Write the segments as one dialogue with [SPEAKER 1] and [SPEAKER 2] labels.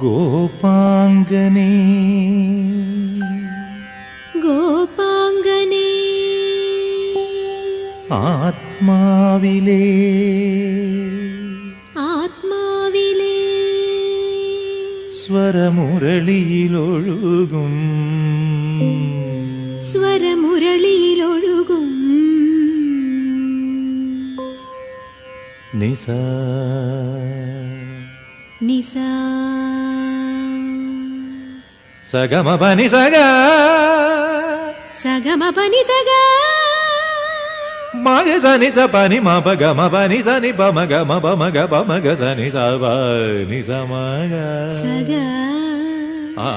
[SPEAKER 1] ഗോപാംഗനേ
[SPEAKER 2] ഗോപാംഗനേ
[SPEAKER 1] ആത്മാവിലേ
[SPEAKER 2] ആത്മാവിലേ
[SPEAKER 1] സ്വരമുരളിയിലൊഴുകും
[SPEAKER 2] സ്വരമുരളിയിലൊഴുകും
[SPEAKER 1] നിസ
[SPEAKER 2] നിസ
[SPEAKER 1] സഗമപനി സഗ
[SPEAKER 2] സഗമപനി സഗ
[SPEAKER 1] മഗ സനി സ പനി മപ ഗമ പനി സനി പമ ഗമ പമ ഗ പമ ഗ സനി സ പ നി സ മഗ
[SPEAKER 2] സഗ
[SPEAKER 1] ആ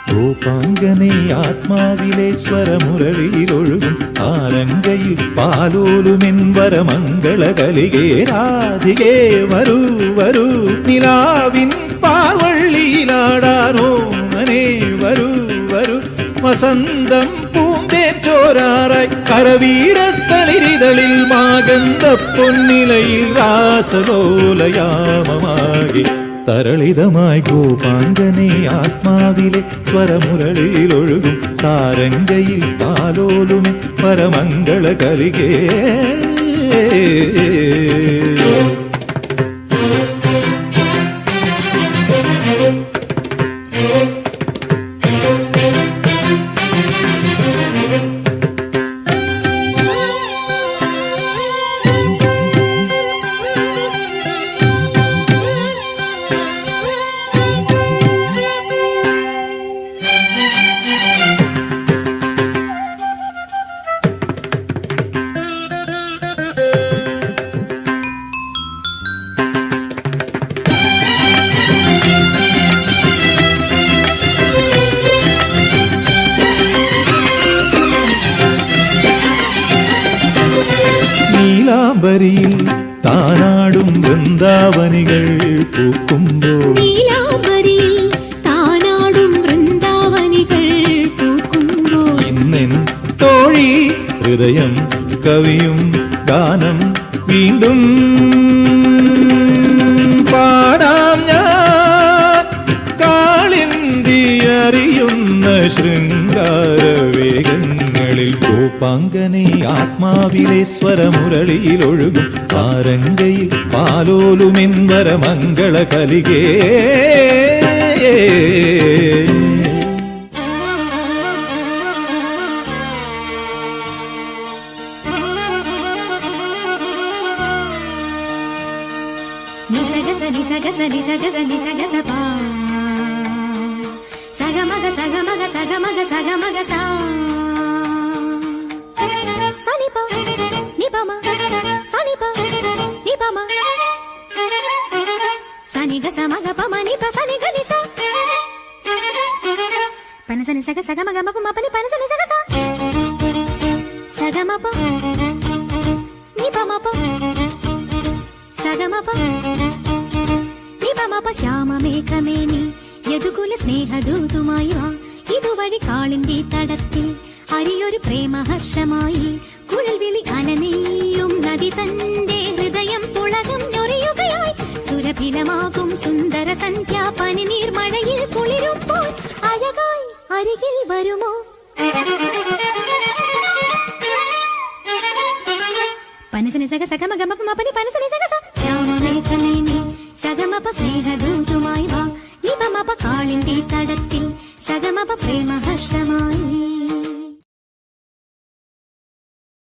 [SPEAKER 1] ഗോപാംഗനേ ആത്മാവിലെ സ്വരമുരളിയിലൊഴുകും ആരംഗയിൽ പാലോലുമെൻ വരമംഗളകലികേ രാധികേ വരൂ വരൂ നിലാവിൻ പാവള്ളിയിലാടാനോ മനേ വരൂ വരൂ വസന്തം പൂന്തേറ്റോരാറായി കരവീരത്തളിരിതളിൽ മാഗന്ധ പൊന്നിലയിൽ രാസലോലയാമമാകി തരളിതമായി ഗോപാംഗനേ ആത്മാവിലെ സ്വരമുരളിയിലൊഴുകും സാരംഗയിൽ പാലോലുമെ പരമംഗള കലികേ നീലാംബരിയിൽ താനാടും വൃന്ദാവനികൾ പൂക്കുമ്പോൾ
[SPEAKER 2] നീലാംബരിയിൽ താനാടും വൃന്ദാവനികൾ പൂക്കുമ്പോൾ
[SPEAKER 1] ഇന്നെൻ തോഴി ഹൃദയം കവിയും ഗാനം വീണ്ടും പാടാം ഞാൻ കാളിന്തി അറിയുന്ന ശൃംഗാരവേഗങ്ങളിൽ ഗോപാംഗനേ ആത്മാവിലെ സ്വരമുരളിയിലൊഴുകും ആരംഗയിൽ പാലോലുമെൻ വരമംഗള കലികേ
[SPEAKER 2] నిసగస నిసగస నిసగస నిసగస పా సగమగ సగమగ సగమగ సగమగ సా సనిప నిపమ సనిప నిపమ సనిగ సమగ పమ నిప సనిగ నిస పనసని సగ సగమగ మప మపని పనసని సగ సా సగమప నిపమప సగమప നിപമപ ശ്യാമമേഘമേനി യദുകുല സ്നേഹദൂതുമായി വാ ഇതുവഴി കാളിന്തി തടത്തിൽ അരിയൊരു പ്രേമഹർഷമായി കുഴൽവിളി അലനെയ്യും നദി തന്റെ ഹൃദയം പുളകം ഞൊറിയുകയായി സുരഭിലമാകും സുന്ദര സന്ധ്യാ പനിനീർ മഴയിൽ കുളിരുമ്പോൾ അഴകായി അരികിൽ വരുമോ പനസനി സഗ സഗമഗമപ മപനി പനസനി സഗ സ ശ്യാമമേഘമേനി സഗമപ സ്നേഹദൂതുമായി വാ നിപമപ കാളിന്തി തടത്തിൽ സഗമപ പ്രേമഹർഷമായി